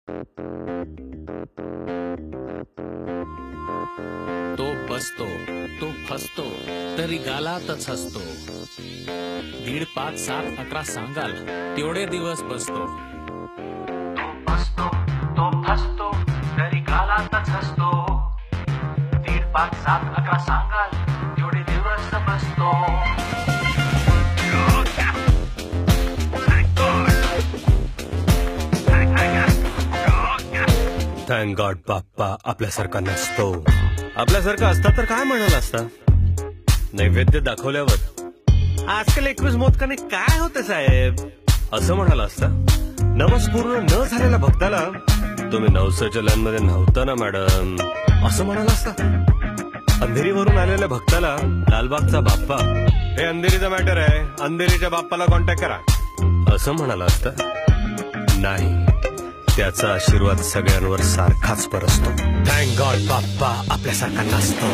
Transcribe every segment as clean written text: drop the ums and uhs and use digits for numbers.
तो बसतो, तो फसतो, तरी गालातच हसतो. 1.5, 5, 7, 11 सांगाल तेवढे दिवस बसतो. तो बसतो, तो फसतो, तरी गालातच हसतो. 1.5, 5, 7, 11 सांगाल तेवढे दिवस बसतो. थँक गॉड बाप्पा आपल्यासारखा नसतो. आपल्यासारखा असता तर काय म्हणाला असता? नैवेद्य दाखवल्यावर आजकाल 21 मोदकाने काय होते साहेब असं म्हणाला असता. नवस पूर्ण न झालेल्या भक्ताला तुम्ही नवसचल्यांमध्ये नव्हता ना मॅडम असं म्हणाला असता. अंधेरीवरून आलेल्या भक्ताला लालबागचा बाप्पा हे अंधेरीचा मॅटर आहे, अंधेरीच्या बाप्पाला कॉन्टॅक्ट करा असं म्हणाला असता. नाही, त्याचा आशीर्वाद सगळ्यांवर सारखाच परसतो. थँक गॉड बाप्पा आपल्यासारखा नसतो.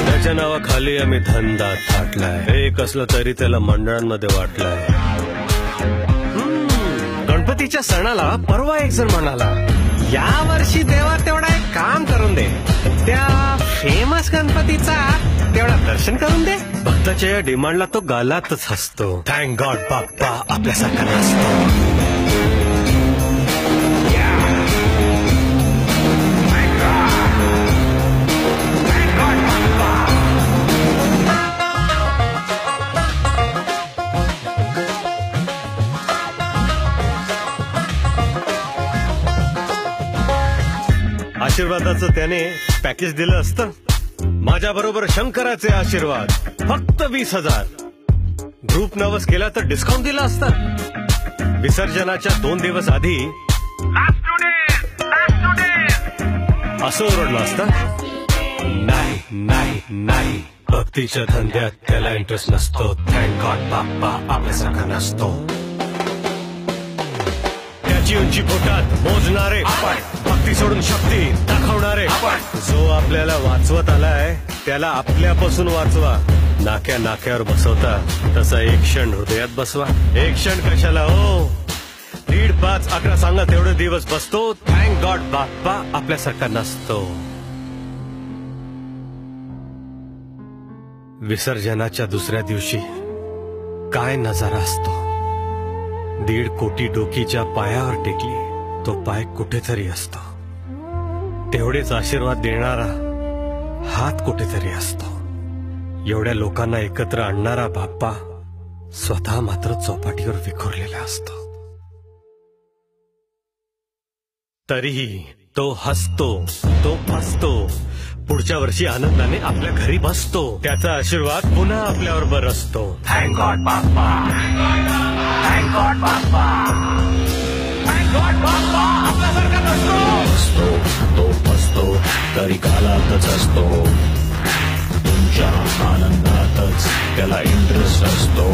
त्याच्या नावाखाली आम्ही धंदा थाटलाय. एक असलं तरी त्याला मंडळांमध्ये वाटलाय. गणपतीच्या सणाला परवा एक जण म्हणाला, या वर्षी देवा तेवढा एक काम करून दे, त्या फेमस गणपतीचा तेवढा दर्शन करून दे. भक्ताच्या या डिमांडला तो गालातच हसतो. थँक गॉड बाप्पा आपल्यासारखा नसतो. आशीर्वादाचं त्याने पॅकेज दिलं असतं. माझ्या बरोबर शंकराचे आशीर्वाद फक्त 20,000. ग्रुप नवस केला तर डिस्काउंट दिला असता. विसर्जनाच्या 2 दिवस आधी असं ओरडलं असतं. नाही नाही नाही, भक्तीच्या धंद्यात त्याला इंटरेस्ट नसतो. थँक गॉड बाप्पा आपल्यासारखा नसतो. त्याची उंची पोटात मोजणारे, भक्ती सोडून शक्ती दाखवणारे. जो आपल्याला वाचवत आलाय त्याला आपल्यापासून वाचवा. नाक्या नाक्यावर बसवता तसा एक क्षण हृदयात बसवा. एक क्षण कशाला हो, 1.5, 5, 11 सांगा तेवढे दिवस बसतो. थँक गॉड बाप्पा आपल्यासारखा नसतो. विसर्जनाच्या दुसऱ्या दिवशी काय नजारा असतो. 1.5 कोटी डोकीच्या पायावर टेकली, तो पाय कुठेतरी असतो. तेवढेच आशीर्वाद देणारा हात कुठेतरी असतो. एवढ्या लोकांना एकत्र आणणारा बाप्पा स्वतः मात्र चौपाटीवर विखुरलेला असतो. तरीही तो हसतो, तो फसतो. पुढच्या वर्षी आनंदाने आपल्या घरी बसतो. त्याचा आशीर्वाद पुन्हा आपल्यावर बरसतो. थँक गॉड बाप्पा, थँक गॉड बाप्पा, थँक गॉड बाप्पा आपल्यासारखा नसतो. तो फसतो तरी गालातच असतो. तुमच्या आनंदातच त्याला इंटरेस्ट असतो.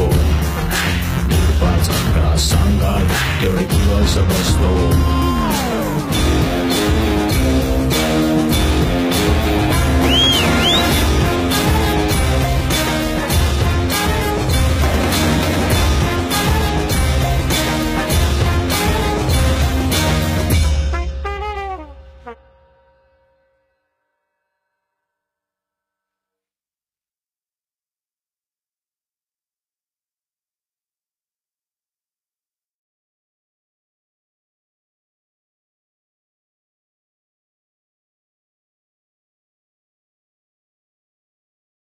1.5, 11 सांगाल तेवढे दिवस बसतो.